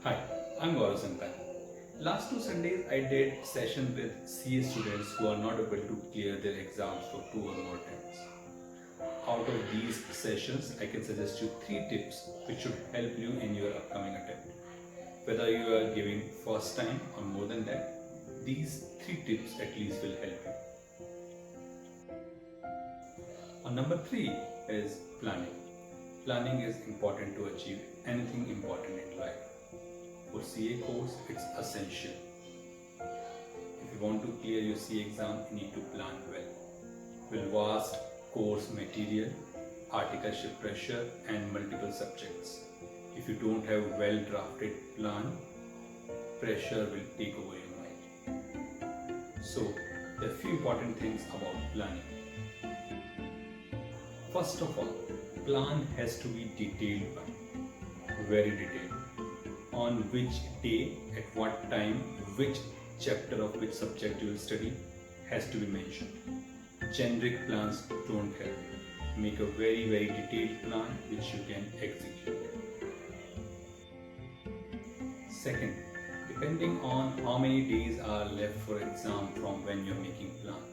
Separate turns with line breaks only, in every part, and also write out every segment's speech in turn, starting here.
Hi, I'm Gaurav. Last two Sundays I did session with CA students who are not able to clear their exams for 2 or more times. Out of these sessions, I can suggest you 3 tips which should help you in your upcoming attempt. Whether you are giving first time or more than that, these 3 tips at least will help you. Number 3 is planning. Planning is important to achieve anything important in life. For CA course, it's essential. If you want to clear your CA exam, you need to plan well. With vast course material, articleship pressure and multiple subjects. If you don't have well drafted plan, pressure will take over your mind. So, there are few important things about planning. First of all, plan has to be detailed one, very detailed. On which day, at what time, which chapter of which subject you will study has to be mentioned. Generic plans don't help. Make a very detailed plan which you can execute. Second, depending on how many days are left for exam from when you're making plan,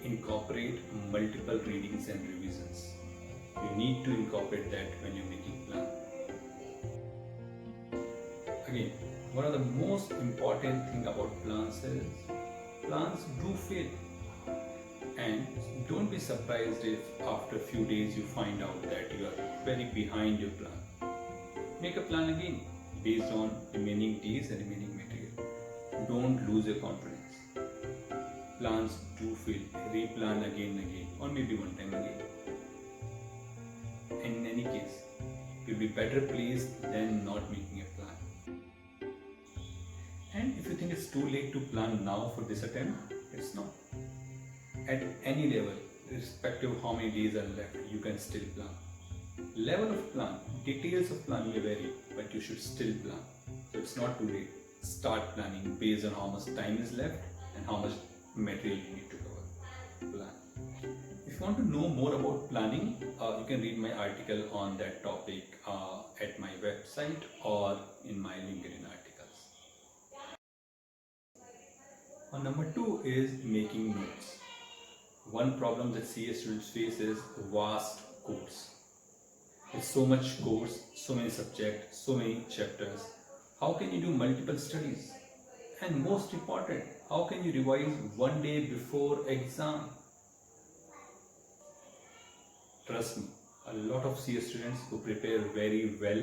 incorporate multiple readings and revisions. You need to incorporate that when you're making plan. Again, one of the most important thing about plans is plans do fail, and don't be surprised if after a few days you find out that you are very behind your plan. Make a plan again based on remaining days and remaining material. Don't lose your confidence. Plans do fail. Replan again and again, or maybe one time again. In any case, you'll be better placed than not making a plan. And if you think it's too late to plan now for this attempt, it's not. At any level, irrespective of how many days are left, you can still plan. Level of plan, details of plan may vary, but you should still plan. So it's not too late. Start planning based on how much time is left and how much material you need to cover. Plan. If you want to know more about planning, you can read my article on that topic at my website or in my LinkedIn articles. Number 2 is making notes. One problem that CA students face is vast course. With so much course, so many subjects, so many chapters, how can you do multiple studies? And most important, how can you revise one day before exam? Trust me, a lot of CA students who prepare very well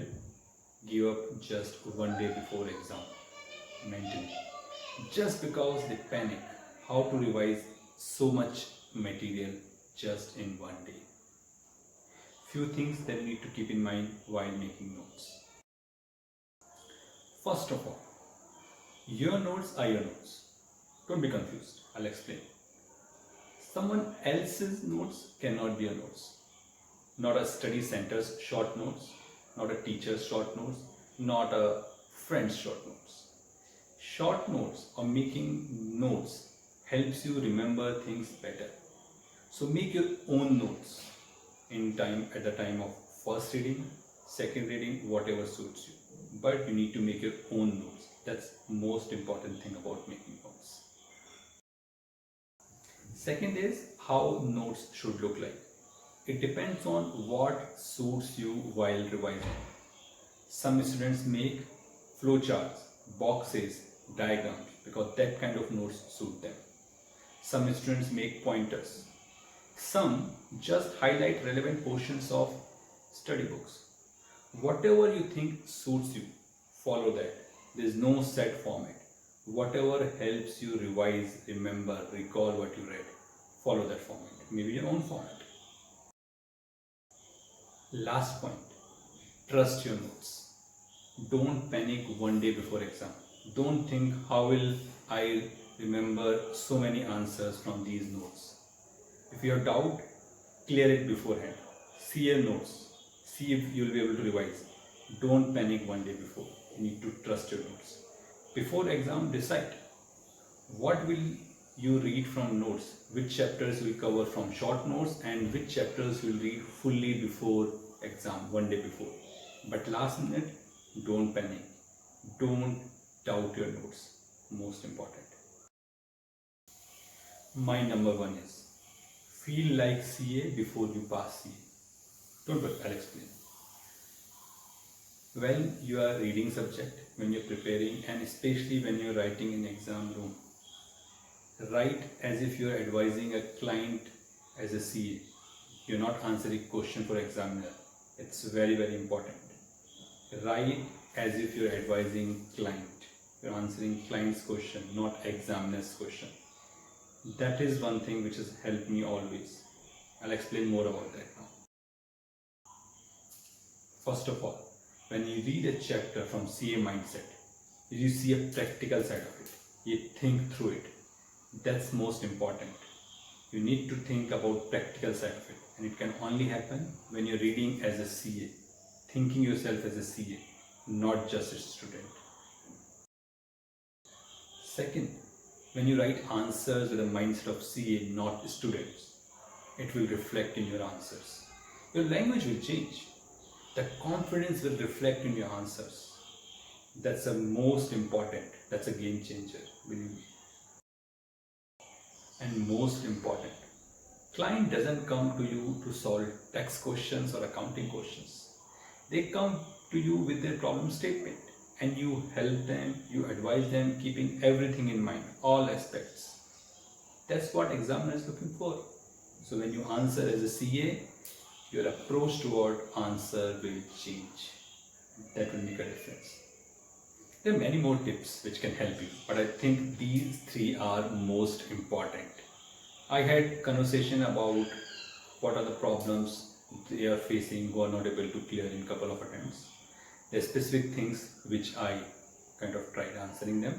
give up just one day before exam mentally. Just because they panic how to revise so much material just in one day. Few things that you need to keep in mind while making notes. First of all, your notes are your notes. Don't be confused. I'll explain. Someone else's notes cannot be your notes. Not a study center's short notes, not a teacher's short notes, not a friend's short notes. Short notes or making notes helps you remember things better. So make your own notes at the time of first reading, second reading, whatever suits you. But you need to make your own notes. That's the most important thing about making notes. Second is how notes should look like. It depends on what suits you while revising. Some students make flowcharts, boxes, diagrams because that kind of notes suit them. Some students make pointers. Some just highlight relevant portions of study books. Whatever you think suits you, follow that. There is no set format. Whatever helps you revise, remember, recall what you read, follow that format. Maybe your own format. Last point, trust your notes. Don't panic one day before exam. Don't think how will I remember so many answers from these notes. If you have doubt, clear it beforehand. See your notes. See if you will be able to revise. Don't panic one day before. You need to trust your notes. Before exam, decide what will you read from notes, which chapters will cover from short notes and which chapters will read fully before exam, one day before. But last minute, don't panic. Don't doubt your notes. Most important. My number one is feel like CA before you pass CA. Don't worry, I'll explain. When you are reading subject, when you're preparing, and especially when you're writing in exam room, write as if you're advising a client as a CA. You're not answering question for examiner. It's very, very important. Write as if you're advising client. You're answering client's question, not examiner's question. That is one thing which has helped me always. I'll explain more about that now. First of all, when you read a chapter from CA mindset, you see a practical side of it. You think through it. That's most important. You need to think about practical side of it, and it can only happen when you're reading as a CA, thinking yourself as a CA, not just a student. Second, when you write answers with a mindset of CA, not students, it will reflect in your answers. Your language will change. The confidence will reflect in your answers. That's the most important. That's a game changer, believe me. And most important, client doesn't come to you to solve tax questions or accounting questions. They come to you with their problem statement, and you help them, you advise them, keeping everything in mind, all aspects. That's what examiner is looking for. So when you answer as a CA, your approach toward answer will change. That will make a difference. There are many more tips which can help you, but I think these three are most important. I had conversation about what are the problems they are facing who are not able to clear in couple of attempts. There are specific things which I kind of tried answering them.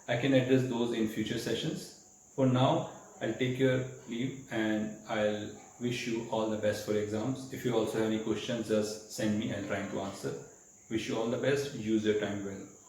I can address those in future sessions. For now, I'll take your leave and I'll wish you all the best for exams. If you also have any questions, just send me. I'll try to answer. Wish you all the best. Use your time well.